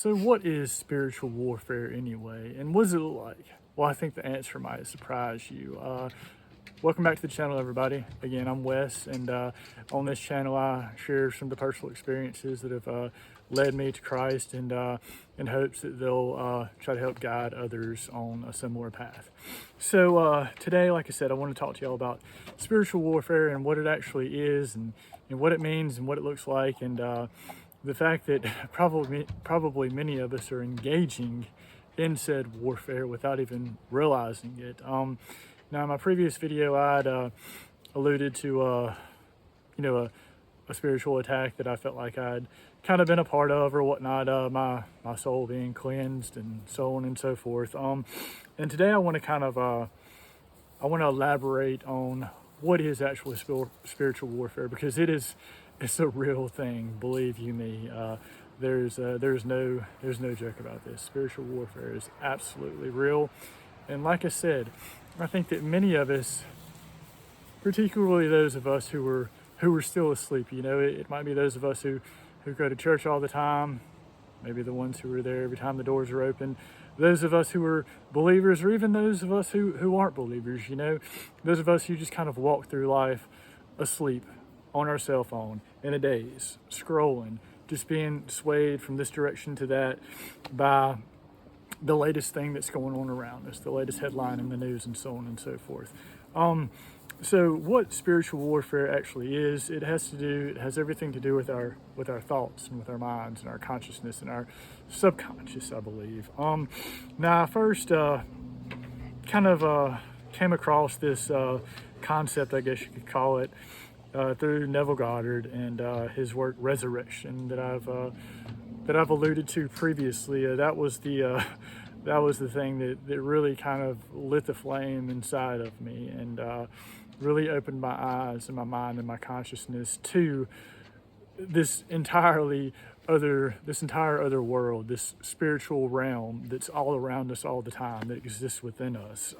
So what is spiritual warfare anyway, and what does it look like? Well, I think the answer might surprise you. Welcome back to the channel, everybody. Again, I'm Wes, and on this channel I share some of the personal experiences that have led me to Christ, and in hopes that they'll try to help guide others on a similar path. So today, like I said, I want to talk to y'all about spiritual warfare and what it actually is, and what it means and what it looks like, and the fact that probably many of us are engaging in said warfare without even realizing it. Now, in my previous video, I'd alluded to, a spiritual attack that I felt like I'd kind of been a part of or whatnot, my soul being cleansed and so on and so forth. And today I want to kind of, I want to elaborate on what is actually spiritual warfare, because it's a real thing, believe you me. There's no joke about this. Spiritual warfare is absolutely real. And like I said, I think that many of us, particularly those of us who were still asleep, it might be those of us who go to church all the time, maybe the ones who are there every time the doors are open, those of us who are believers, or even those of us who aren't believers, those of us who just kind of walk through life asleep on our cell phone in a daze, scrolling, just being swayed from this direction to that by the latest thing that's going on around us, the latest headline in the news, and so on and so forth. So what spiritual warfare actually is, it has everything to do with our thoughts and with our minds and our consciousness and our subconscious, I believe. Now I first kind of came across this concept, I guess you could call it, through Neville Goddard and his work Resurrection that I've alluded to previously. That was the thing that really kind of lit the flame inside of me, and really opened my eyes and my mind and my consciousness to this entire other world, this spiritual realm that's all around us all the time, that exists within us,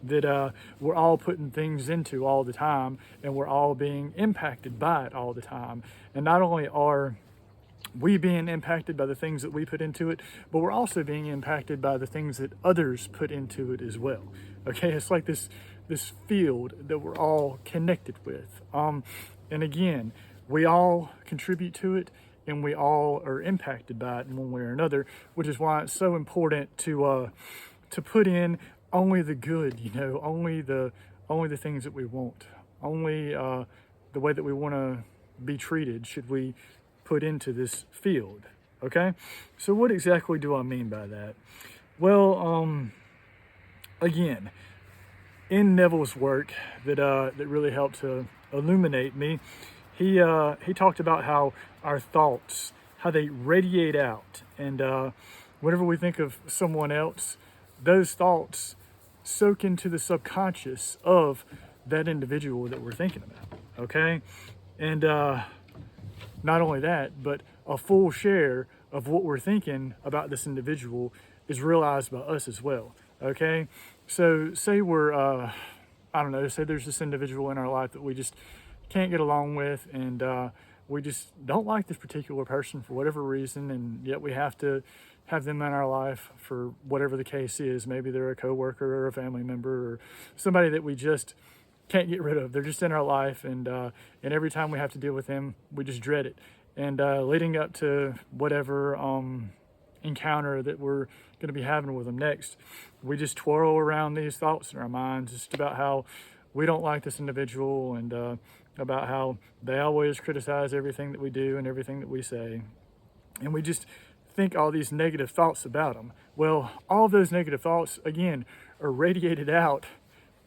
that we're all putting things into all the time, and we're all being impacted by it all the time. And not only are we being impacted by the things that we put into it, but we're also being impacted by the things that others put into it as well. Okay, it's like this field that we're all connected with. And again, we all contribute to it, and we all are impacted by it in one way or another, which is why it's so important to put in only the good, only the things that we want, only the way that we want to be treated should we put into this field. Okay, so what exactly do I mean by that? Well, again, in Neville's work that really helped to illuminate me, he talked about how our thoughts, how they radiate out, and whenever we think of someone else, those thoughts soak into the subconscious of that individual that we're thinking about. Okay, and not only that, but a full share of what we're thinking about this individual is realized by us as well. Okay, so say we're say there's this individual in our life that we just can't get along with, and we just don't like this particular person for whatever reason, and yet we have to have them in our life for whatever the case is. Maybe they're a coworker or a family member or somebody that we just can't get rid of. They're just in our life, and every time we have to deal with them, we just dread it. And leading up to whatever encounter that we're going to be having with them next, we just twirl around these thoughts in our minds just about how we don't like this individual, and about how they always criticize everything that we do and everything that we say, and we just think all these negative thoughts about them. Well, all of those negative thoughts, again, are radiated out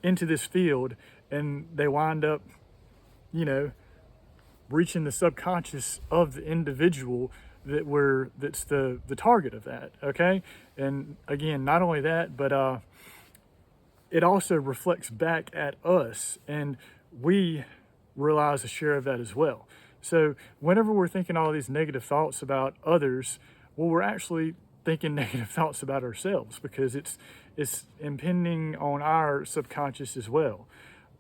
into this field, and they wind up, reaching the subconscious of the individual that's the target of that. Okay, and again, not only that, but it also reflects back at us, and we realize a share of that as well. So whenever we're thinking all these negative thoughts about others, well, we're actually thinking negative thoughts about ourselves, because it's impending on our subconscious as well.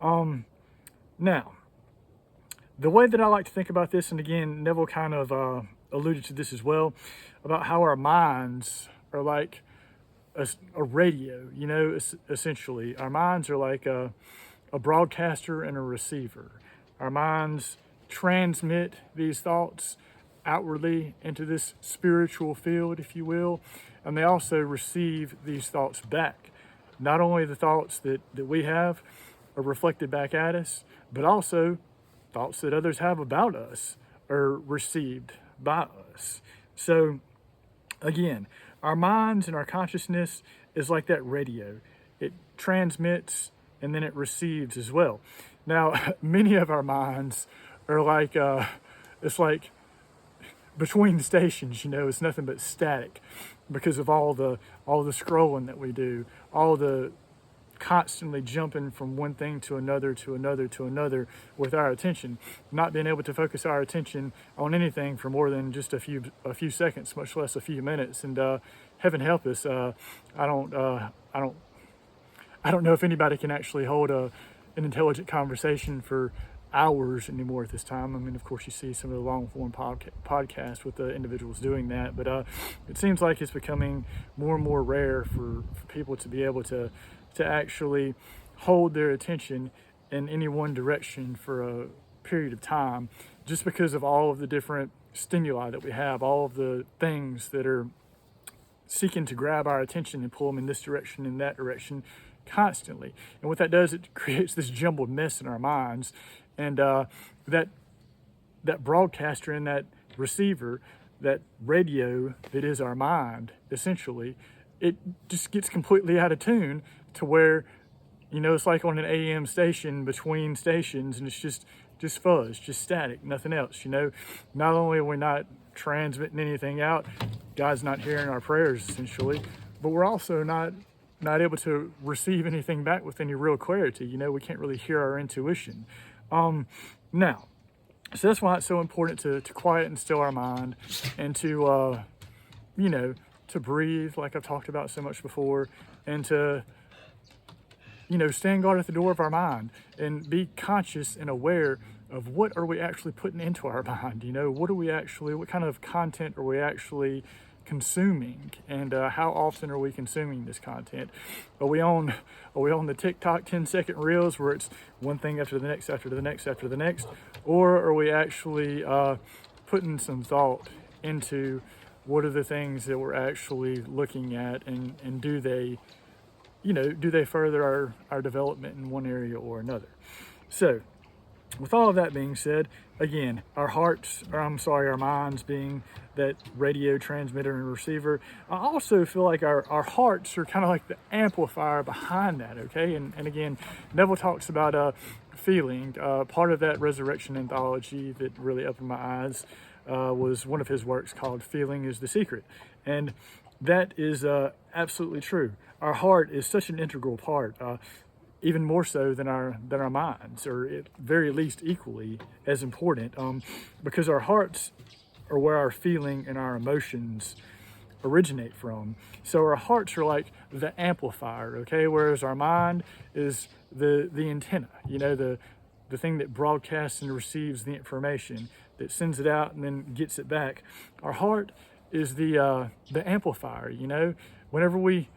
Now, the way that I like to think about this, and again, Neville kind of alluded to this as well, about how our minds are like a radio, essentially. Our minds are like a broadcaster and a receiver. Our minds transmit these thoughts outwardly into this spiritual field, if you will, and they also receive these thoughts back. Not only the thoughts that we have are reflected back at us, but also thoughts that others have about us are received by us. So again, our minds and our consciousness is like that radio. It transmits and then it receives as well. Now, many of our minds are like, it's like between stations, it's nothing but static because of all the scrolling that we do, all the constantly jumping from one thing to another to another to another with our attention, not being able to focus our attention on anything for more than just a few seconds, much less a few minutes. And heaven help us, I don't know if anybody can actually hold an intelligent conversation for hours anymore at this time. I mean, of course, you see some of the long form podcasts with the individuals doing that, but it seems like it's becoming more and more rare for people to be able to actually hold their attention in any one direction for a period of time, just because of all of the different stimuli that we have, all of the things that are seeking to grab our attention and pull them in this direction and that direction constantly. And what that does, it creates this jumbled mess in our minds. And that broadcaster and that receiver, that radio that is our mind, essentially, it just gets completely out of tune to where, it's like on an AM station between stations, and it's just fuzz, just static, nothing else. Not only are we not transmitting anything out, God's not hearing our prayers, essentially, but we're also not able to receive anything back with any real clarity. We can't really hear our intuition. Now, so that's why it's so important to quiet and still our mind, and to breathe, like I've talked about so much before, and to stand guard at the door of our mind and be conscious and aware of what are we actually putting into our mind. What kind of content are we actually consuming, and how often are we consuming this content? Are we on the TikTok 10-second reels where it's one thing after the next after the next after the next, or are we actually putting some thought into what are the things that we're actually looking at, and do they further our development in one area or another? So with all of that being said, again, our minds being that radio transmitter and receiver, I also feel like our hearts are kind of like the amplifier behind that, okay? And again, Neville talks about feeling. Part of that resurrection anthology that really opened my eyes was one of his works called Feeling is the Secret. And that is absolutely true. Our heart is such an integral part. Even more so than our minds, or at very least equally as important, because our hearts are where our feeling and our emotions originate from. So our hearts are like the amplifier, okay? Whereas our mind is the antenna, the thing that broadcasts and receives the information, that sends it out and then gets it back. Our heart is the amplifier, Whenever we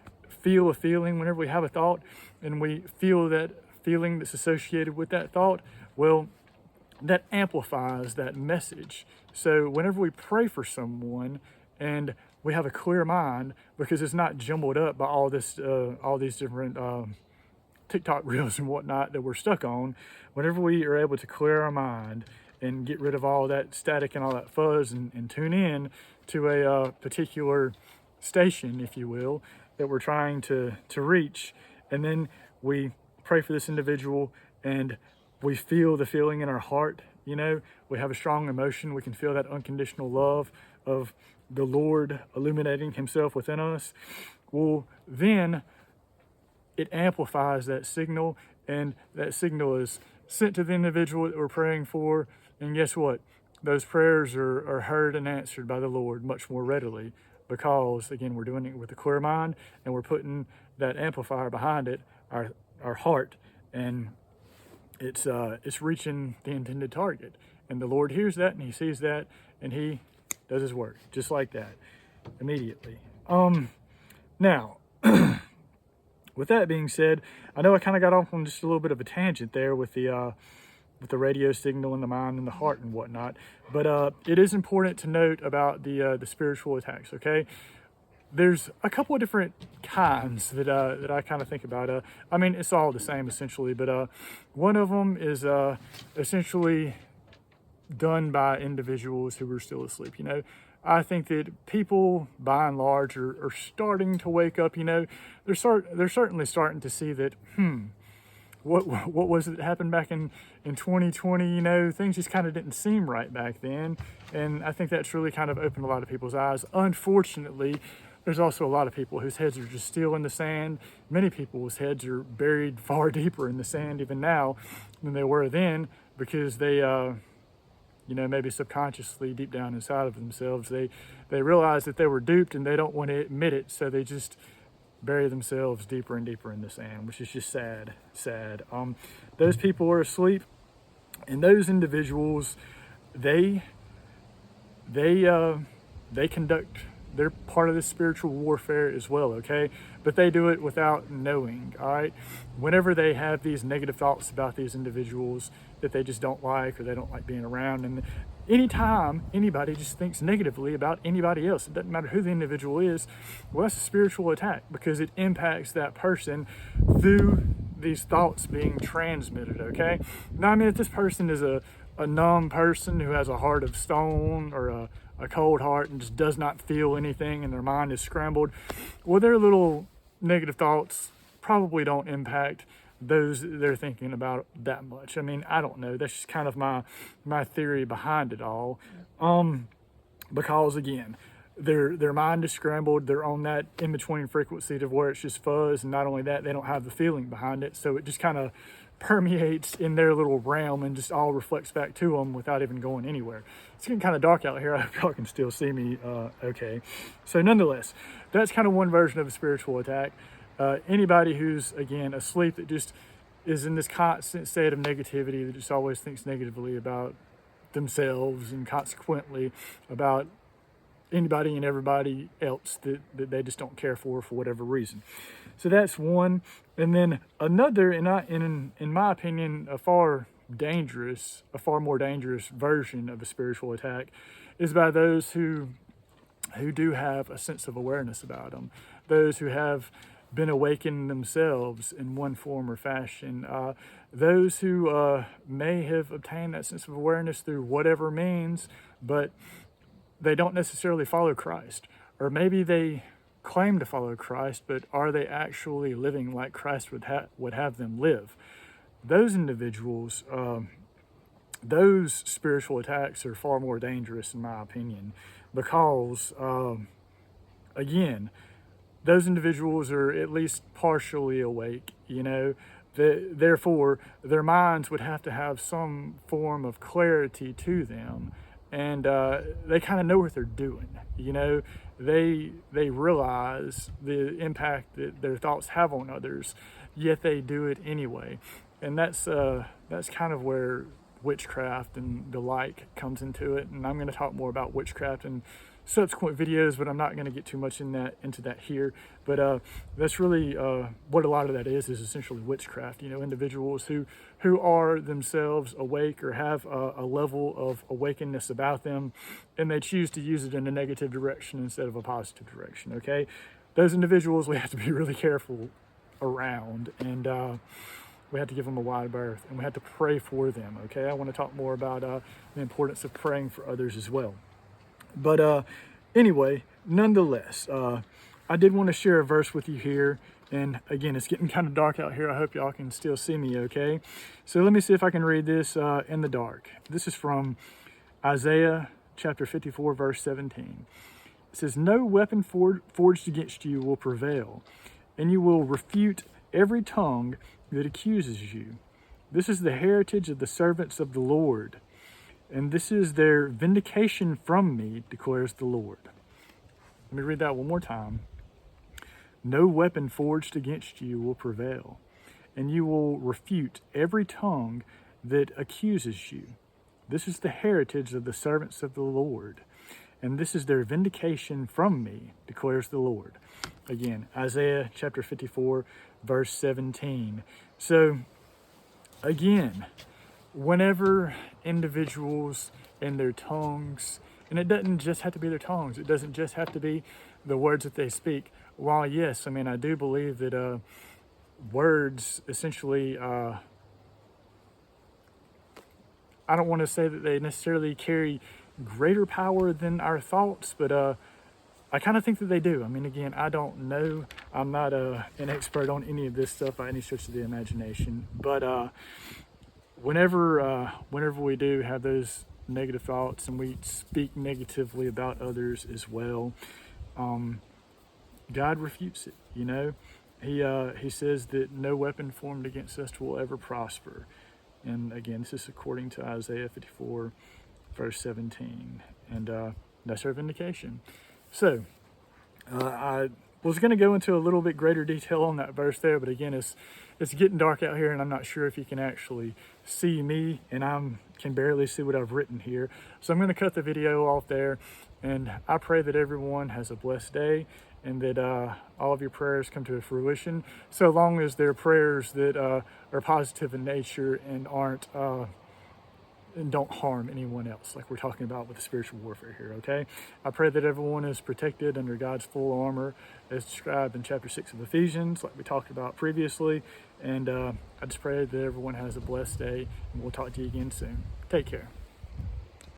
feel a feeling, whenever we have a thought, and we feel that feeling that's associated with that thought, well, that amplifies that message. So whenever we pray for someone and we have a clear mind, because it's not jumbled up by all these different TikTok reels and whatnot that we're stuck on, whenever we are able to clear our mind and get rid of all that static and all that fuzz, and tune in to a particular station, if you will, that we're trying to reach, and then we pray for this individual and we feel the feeling in our heart, we have a strong emotion, we can feel that unconditional love of the Lord illuminating himself within us. Well, then it amplifies that signal, and that signal is sent to the individual that we're praying for, and guess what? Those prayers are heard and answered by the Lord much more readily, because again, we're doing it with a clear mind, and we're putting that amplifier behind it, our heart, and it's reaching the intended target. And the Lord hears that, and he sees that, and he does his work just like that. immediately. Now, with that being said, I know I kind of got off on just a little bit of a tangent there with the radio signal in the mind and the heart and whatnot, but it is important to note about the spiritual attacks. Okay, there's a couple of different kinds that I kind of think about. I mean, it's all the same essentially, but one of them is essentially done by individuals who are still asleep. I think that people, by and large, are starting to wake up. They're certainly starting to see that. What was it that happened back in 2020? Things just kind of didn't seem right back then, and I think that's really kind of opened a lot of people's eyes. Unfortunately, there's also a lot of people whose heads are just still in the sand. Many people's heads are buried far deeper in the sand even now than they were then, because they maybe subconsciously deep down inside of themselves, they realize that they were duped and they don't want to admit it, so they just bury themselves deeper and deeper in the sand, which is just sad. Those people are asleep, and those individuals, they conduct, they're part of this spiritual warfare as well, okay? But they do it without knowing, all right? Whenever they have these negative thoughts about these individuals that they just don't like, or they don't like being around, and anytime anybody just thinks negatively about anybody else, it doesn't matter who the individual is, well, that's a spiritual attack, because it impacts that person through these thoughts being transmitted, okay? Now, I mean, if this person is a numb person who has a heart of stone, or a cold heart, and just does not feel anything, and their mind is scrambled, well, their little negative thoughts probably don't impact those they're thinking about that much. I mean, I don't know. That's just kind of my theory behind it all. Because again, their mind is scrambled. They're on that in-between frequency to where it's just fuzz, and not only that, they don't have the feeling behind it, so it just kind of permeates in their little realm and just all reflects back to them without even going anywhere. It's getting kind of dark out here. I hope y'all can still see me okay. So nonetheless, that's kind of one version of a spiritual attack. Anybody who's, again, asleep, that just is in this constant state of negativity, that just always thinks negatively about themselves, and consequently about anybody and everybody else that they just don't care for whatever reason. So that's one. And then another, in my opinion, a far more dangerous version of a spiritual attack is by those who do have a sense of awareness about them, those who have been awakened themselves in one form or fashion, those who may have obtained that sense of awareness through whatever means, but they don't necessarily follow Christ. Or maybe they claim to follow Christ, but are they actually living like Christ would have them live? Those individuals, those spiritual attacks are far more dangerous, in my opinion, because, again, those individuals are at least partially awake, therefore their minds would have to have some form of clarity to them, and they kind of know what they're doing. They realize the impact that their thoughts have on others, yet they do it anyway. And that's kind of where witchcraft and the like comes into it. And I'm going to talk more about witchcraft in subsequent videos, but I'm not going to get too much into that here. But that's really what a lot of that is essentially witchcraft. Individuals who are themselves awake or have a level of awakeness about them, and they choose to use it in a negative direction instead of a positive direction. Okay, those individuals we have to be really careful around, and we have to give them a wide berth, and we have to pray for them. Okay, I want to talk more about the importance of praying for others as well. But anyway, nonetheless, I did want to share a verse with you here. And again, it's getting kind of dark out here. I hope y'all can still see me okay. So let me see if I can read this in the dark. This is from Isaiah chapter 54, verse 17. It says, "No weapon forged against you will prevail, and you will refute every tongue that accuses you. This is the heritage of the servants of the Lord, and this is their vindication from me, declares the Lord." Let me read that one more time. "No weapon forged against you will prevail, and you will refute every tongue that accuses you. This is the heritage of the servants of the Lord, and this is their vindication from me, declares the Lord. Again, Isaiah chapter 54, verse 17. So, again, whenever individuals in their tongues, and it doesn't just have to be their tongues, it doesn't just have to be the words that they speak. While yes, I mean, I do believe that words essentially, I don't want to say that they necessarily carry greater power than our thoughts, but I kind of think that they do. I mean, again, I don't know. I'm not an expert on any of this stuff by any stretch of the imagination, but whenever we do have those negative thoughts and we speak negatively about others as well, God refutes it. You know, he says that no weapon formed against us will ever prosper. And again, this is according to Isaiah 54, verse 17, and that's our vindication. So I was going to go into a little bit greater detail on that verse there, but again, it's getting dark out here, and I'm not sure if you can actually see me, and I can barely see what I've written here. So I'm going to cut the video off there, and I pray that everyone has a blessed day, and that all of your prayers come to fruition, so long as they're prayers that are positive in nature and aren't and don't harm anyone else, like we're talking about with the spiritual warfare here, okay? I pray that everyone is protected under God's full armor as described in chapter 6 of Ephesians, like we talked about previously. And I just pray that everyone has a blessed day, and we'll talk to you again soon. Take care.